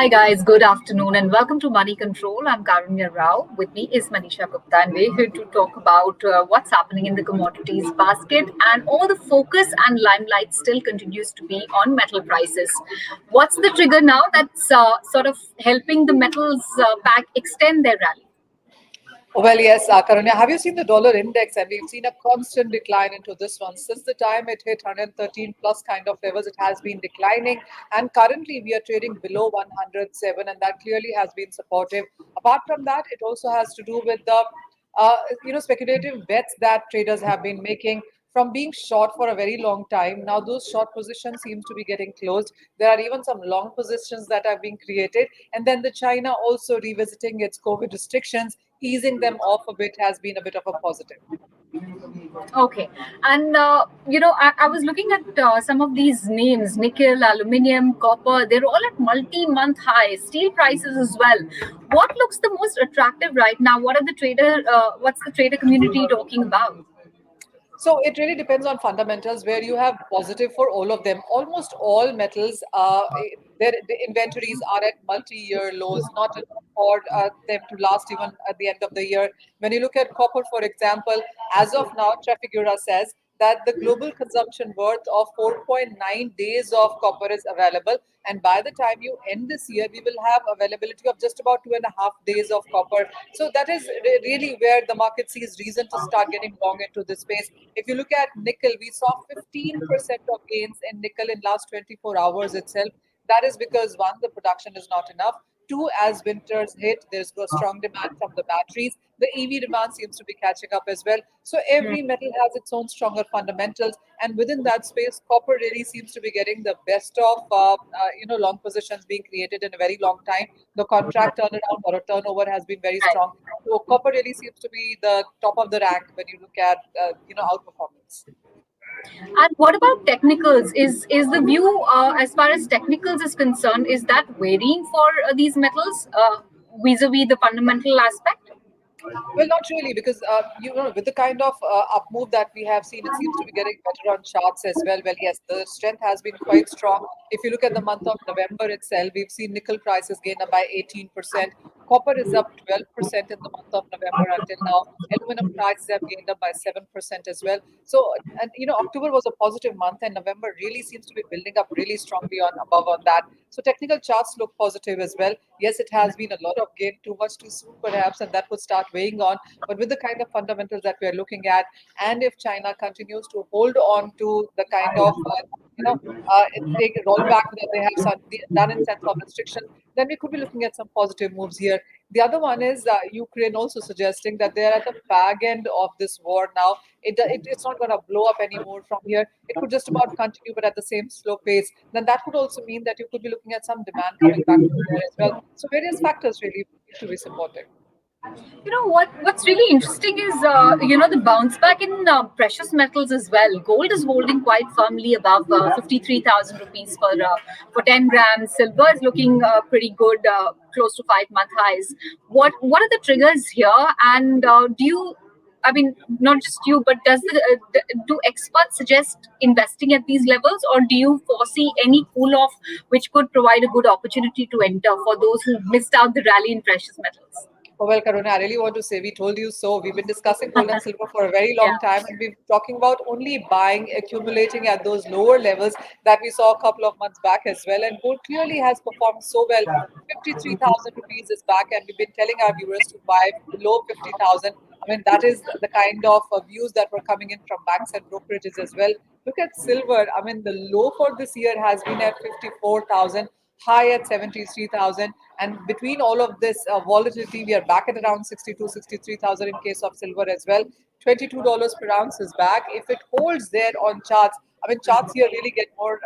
Hi guys, good afternoon and welcome to Money Control. I'm Karunya Rao. With me is Manisha Gupta and we're here to talk about what's happening in the commodities basket, and all the focus and limelight still continues to be on metal prices. What's the trigger now that's sort of helping the metals pack extend their rally? Well, yes, Karunya, have you seen the dollar index? And we've seen a constant decline into this one. Since the time it hit 113 plus kind of levels, it has been declining. And currently we are trading below 107, and that clearly has been supportive. Apart from that, it also has to do with the speculative bets that traders have been making from being short for a very long time. Now those short positions seems to be getting closed. There are even some long positions that are being created. And then the China also revisiting its COVID restrictions, easing them off a bit has been a bit of a positive. Okay, and I was looking at some of these names: nickel, aluminium, copper. They're all at multi-month highs. Steel prices as well. What looks the most attractive right now? What's the trader community talking about? So it really depends on fundamentals where you have positive for all of them. Almost all metals, the inventories are at multi-year lows, not enough for them to last even at the end of the year. When you look at copper, for example, as of now, Trafigura says that the global consumption worth of 4.9 days of copper is available. And by the time you end this year, we will have availability of just about 2.5 days of copper. So that is really where the market sees reason to start getting long into this space. If you look at nickel, we saw 15% of gains in nickel in last 24 hours itself. That is because one, the production is not enough. Two, as winters hit, there's a strong demand from the batteries. The EV demand seems to be catching up as well. So every metal has its own stronger fundamentals, and within that space, copper really seems to be getting the best of long positions being created in a very long time. The contract turnaround or a turnover has been very strong. So copper really seems to be the top of the rank when you look at outperformance. And what about technicals? Is the view as far as technicals is concerned, is that varying for these metals vis-a-vis the fundamental aspect? Well, not really, because with the kind of up move that we have seen, it seems to be getting better on charts as well. Well, yes, the strength has been quite strong. If you look at the month of November itself, we've seen nickel prices gain up by 18%. Copper is up 12% in the month of November until now. Aluminum prices have gained up by 7% as well. So, and October was a positive month, and November really seems to be building up really strongly on above on that. So, technical charts look positive as well. Yes, it has been a lot of gain, too much too soon perhaps, and that would start weighing on. But with the kind of fundamentals that we are looking at, and if China continues to hold on to the kind of take a rollback that they have done in sense of restriction, then we could be looking at some positive moves here. The other one is Ukraine also suggesting that they're at the fag end of this war now. It's not going to blow up anymore from here. It could just about continue, but at the same slow pace. Then that would also mean that you could be looking at some demand coming back from there as well. So various factors really need to be supporting. What's really interesting is the bounce back in precious metals as well. Gold is holding quite firmly above 53,000 rupees for 10 grams. Silver is looking pretty good, close to 5 month highs. What are the triggers here, and do you, I mean, not just you, but do experts suggest investing at these levels, or do you foresee any cool off which could provide a good opportunity to enter for those who missed out the rally in precious metals? Oh, well, Karuna, I really want to say we told you so. We've been discussing gold and silver for a very long time, and we've talking about only buying, accumulating at those lower levels that we saw a couple of months back as well. And gold clearly has performed so well. 53,000 rupees is back, and we've been telling our viewers to buy below 50,000. I mean, that is the kind of views that were coming in from banks and brokerages as well. Look at silver. I mean, the low for this year has been at 54,000, high at 73,000, and between all of this volatility, we are back at around 62, 63,000 in case of silver as well. $22 per ounce is back. If it holds there on charts, I mean, charts here really get more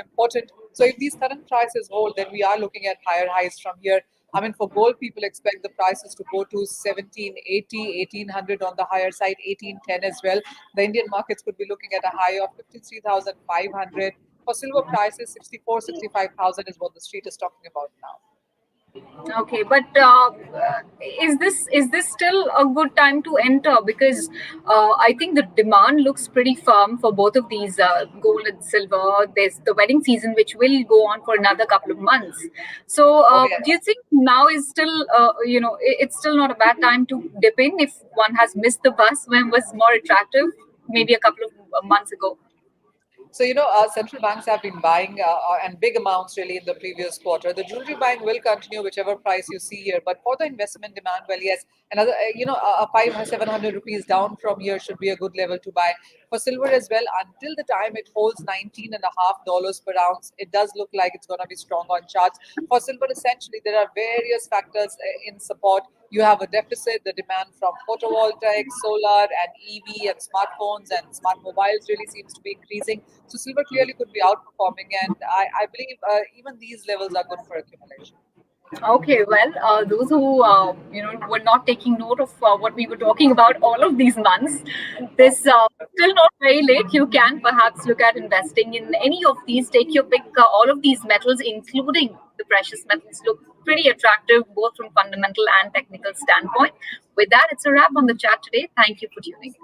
important. So if these current prices hold, then we are looking at higher highs from here. I mean, for gold, people expect the prices to go to 1780, 1800 on the higher side, 1810 as well. The Indian markets could be looking at a high of 53,500. For silver prices, 64, 65,000 is what the street is talking about now. Okay, but is this still a good time to enter? Because I think the demand looks pretty firm for both of these, gold and silver. There's the wedding season, which will go on for another couple of months. So, Oh do you yes. think now is still, it's still not a bad time to dip in if one has missed the bus when it was more attractive, maybe a couple of months ago? So, central banks have been buying and big amounts really in the previous quarter. The jewelry buying will continue, whichever price you see here. But for the investment demand, well, yes, another, a 700 rupees down from here should be a good level to buy. For silver as well, until the time it holds $19.50 per ounce, it does look like it's going to be strong on charts. For silver, essentially, there are various factors in support. You have a deficit, the demand from photovoltaic, solar, and EV, and smartphones and smart mobiles really seems to be increasing. So silver clearly could be outperforming, and I believe even these levels are good for accumulation. Okay, well, those who were not taking note of what we were talking about all of these months, this still not very late. You can perhaps look at investing in any of these. Take your pick. All of these metals, including the precious metals, look pretty attractive both from fundamental and technical standpoint. With that, it's a wrap on the chat today. Thank you for tuning in.